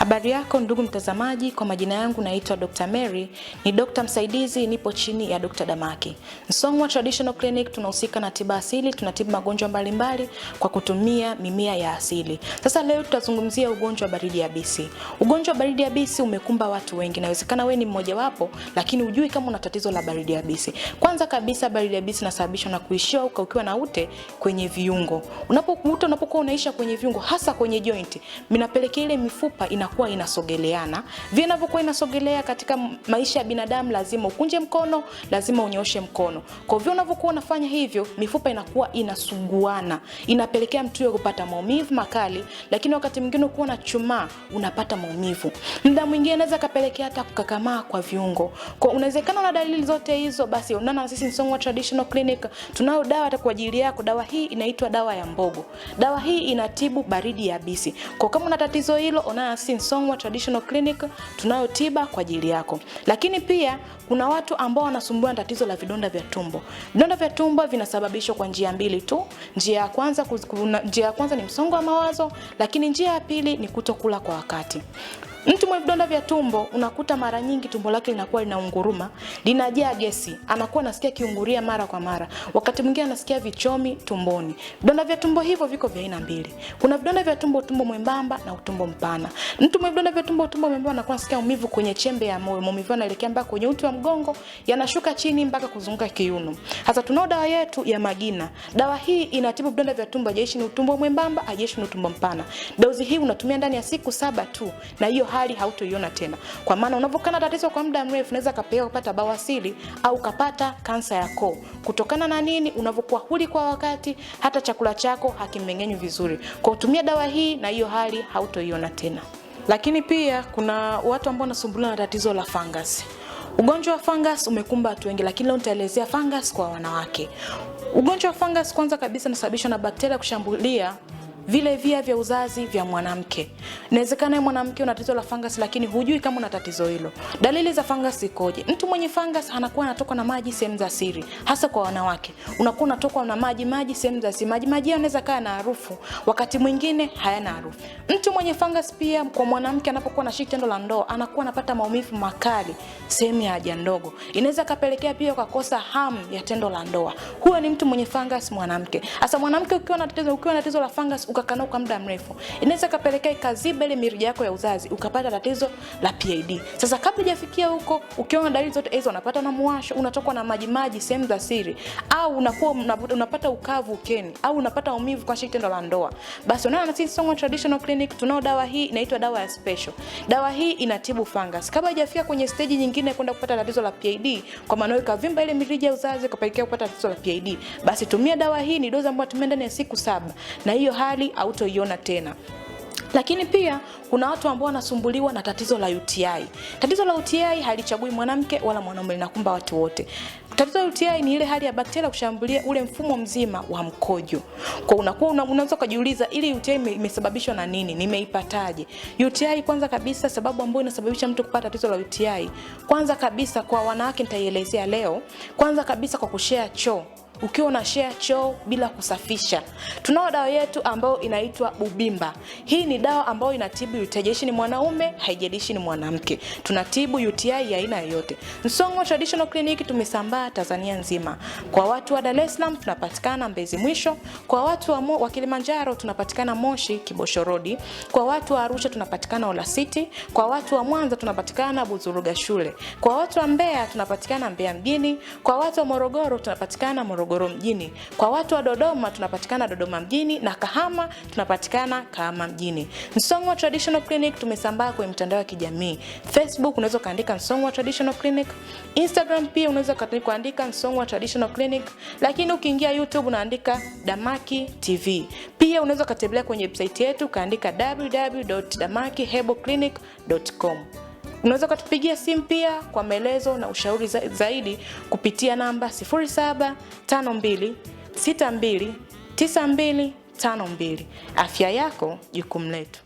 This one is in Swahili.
Habari yako ndugu mtazamaji, kwa majina yangu naitwa Dr. Mary, ni dokta msaidizi, nipo chini ya Dr. Damaki. Song'wa Traditional Clinic tunahusika na tiba asili, tunatibu magonjwa mbalimbali kwa kutumia mimea ya asili. Sasa leo tutazungumzia ugonjwa wa baridi yabisi. Ugonjwa wa baridi yabisi umekumba watu wengi, inawezekana wewe ni mmoja wapo, lakini hujui kama una tatizo la baridi yabisi. Kwanza kabisa, baridi yabisi inasababishwa na kuishiwa ukiwa na ute kwenye viungo. Unapokuwa unaisha kwenye viungo, hasa kwenye joint, inapelekea ile mifupa inakuwa inasogeleana. Vinavyokuwa inasogelea katika maisha ya binadamu, lazima ukunje mkono, lazima unyooshe mkono. Kwa hivyo unavyokuwa unafanya hivyo, mifupa inakuwa inasuguana, inapelekea mtu yeye kupata maumivu makali, lakini wakati mwingine ukiwa na chuma unapata maumivu. Muda mwingine inaweza kapelekea hata kukakamaa kwa viungo. Kwa unawezekana una dalili zote hizo, basi onana na sisi Song'wa Traditional Clinic. Tunayo dawa kwa ajili yako. Dawa hii inaitwa dawa ya mbogo. Dawa hii inatibu baridi yabisi. Kwa kama una tatizo hilo, onana na sisi Song'wa Traditional Clinic, tunayo tiba kwa ajili yako. Lakini pia kuna watu ambao wanasumbua na tatizo la vidonda vya tumbo. Vidonda vya tumbo vinasababishwa kwa njia mbili tu. Njia ya kwanza ni msongo wa mawazo, lakini njia ya pili ni kutokula kwa wakati. Mtu mwenye vidonda vya tumbo unakuta mara nyingi tumbo lake linakuwa linaunguruma, linajaa gesi, anakuwa anasikia kiungulia mara kwa mara. Wakati mwingine anasikia vichomi tumboni. Vidonda vya tumbo hivyo viko vya aina mbili. Kuna vidonda vya tumbo mwembamba na utumbo mpana. Mtu mwenye vidonda vya tumbo mwembamba anakuwa anasikia maumivu kwenye chembe ya moyo, maumivu yanaelekea mpaka kwenye uti wa mgongo, yanashuka chini mpaka kuzunguka kiuno. Sasa tunao dawa yetu ya Magina. Dawa hii inatibu vidonda vya tumbo, haijeshi ni utumbo mwembamba, haijeshi ni utumbo mpana. Dozi hii unatumia ndani ya siku 7 tu, na hiyo hali hautoiona tena. Kwa maana unavokana tatizo kwa muda mrefu, unaweza kupata bawasiri au kupata kansa ya koo. Kutokana na nini? Unavokuwa huli kwa wakati, hata chakula chako hakimeng'enywi vizuri. Kwa kutumia dawa hii, na hiyo hali hautoiona tena. Lakini pia kuna watu ambao wanasumbuliwa na tatizo la fungus. Ugonjwa wa fungus umekumba watu wengi, lakini leo nitaelezea fungus kwa wanawake. Ugonjwa wa fungus kwanza kabisa unasababishwa na bakteria kushambulia vile via vya uzazi vya mwanamke. Inawezekana mwanamke una tatizo la fungus, lakini hujui kama una tatizo hilo. Dalili za fungus ikoje? Mtu mwenye fungus anakuwa anatoka na maji sehemu za siri, hasa kwa wanawake. Unakuwa unatoka na maji sehemu za siri. Maji yanaweza kaa na harufu, wakati mwingine hayana harufu. Mtu mwenye fungus pia kwa mwanamke anapokuwa na shiriki tendo la ndoa, anakuwa anapata maumivu makali sehemu ya haja ndogo. Inaweza kapelekea pia kukosa hamu ya tendo la ndoa. Huyo ni mtu mwenye fungus mwanamke. Sasa mwanamke ukiwa na tatizo la fungus ukakana kwa muda mrefu, inaweza kapelekea ikaziba ile mirija yako ya uzazi, ukapata tatizo la PID. Sasa kabla hujafikia huko, ukiona dalili zote hizo, unapata na muwasho, unatokwa na maji sehemu za siri, au unapata ukavu ukeni, au unapata maumivu kwa shiriki tendo la ndoa, basi unaona na sisi Song'wa Traditional Clinic tunao dawa hii inaitwa dawa ya special. Dawa hii inatibu fungus. Kabla hujafika kwenye stage nyingine kwenda kupata tatizo la PID, kwa maana ikavimba ile mirija ya uzazi kupelekea kupata tatizo la PID, basi tumia dawa hii. Ni dozi ambayo tumia ndani ya siku 7, na hiyo hali hautoiona tena. Lakini pia kuna watu ambao wanasumbuliwa na tatizo la UTI. Tatizo la UTI halichagui mwanamke wala mwanaume, linakumba watu wote. Tatizo la UTI ni ile hali ya bakteria kushambulia ule mfumo mzima wa mkojo. Kwa unaweza kujiuliza, ili UTI imesababishwa na nini? Nimeipataje? UTI kwanza kabisa, sababu ambayo inasababisha mtu kupata tatizo la UTI, kwanza kabisa kwa wanawake nitaielezea leo. Kwanza kabisa kwa kushare choo. Ukiwa una share choo bila kusafisha. Tunao dawa yetu ambayo inaitwa Bubimba. Hii ni dawa ambayo inatibu UTI, haijalishi ni mwanaume, haijalishi ni mwanamke. Tunatibu UTI ya aina yoyote. Song'wa Traditional Clinic tumesambaa Tanzania nzima. Kwa watu wa Dar es Salaam tunapatikana Mbezi Mwisho. Kwa watu wa Kilimanjaro tunapatikana Moshi Kibosho Road. Kwa watu wa Arusha tunapatikana Ola City. Kwa watu wa Mwanza tunapatikana Buzuruga Shule. Kwa watu wa Mbeya tunapatikana Mbeya mjini. Kwa watu wa Morogoro tunapatikana Morogoro mjini. Kwa watu wa Dodoma tunapatikana Dodoma mjini, na Kahama tunapatikana Kahama mjini. Song'wa Traditional Clinic tumesambaa kwenye mitandao ya kijamii. Facebook unaweza kaandika Song'wa Traditional Clinic, Instagram pia unaweza kuandika Song'wa Traditional Clinic, lakini ukiingia YouTube unaandika Damaki TV. Pia unaweza kutembelea kwenye website yetu kaandika www.damakiheboclinic.com. Unaweza kutupigia simu pia kwa maelezo na ushauri zaidi kupitia namba 0752629252. Afya yako jukumu letu.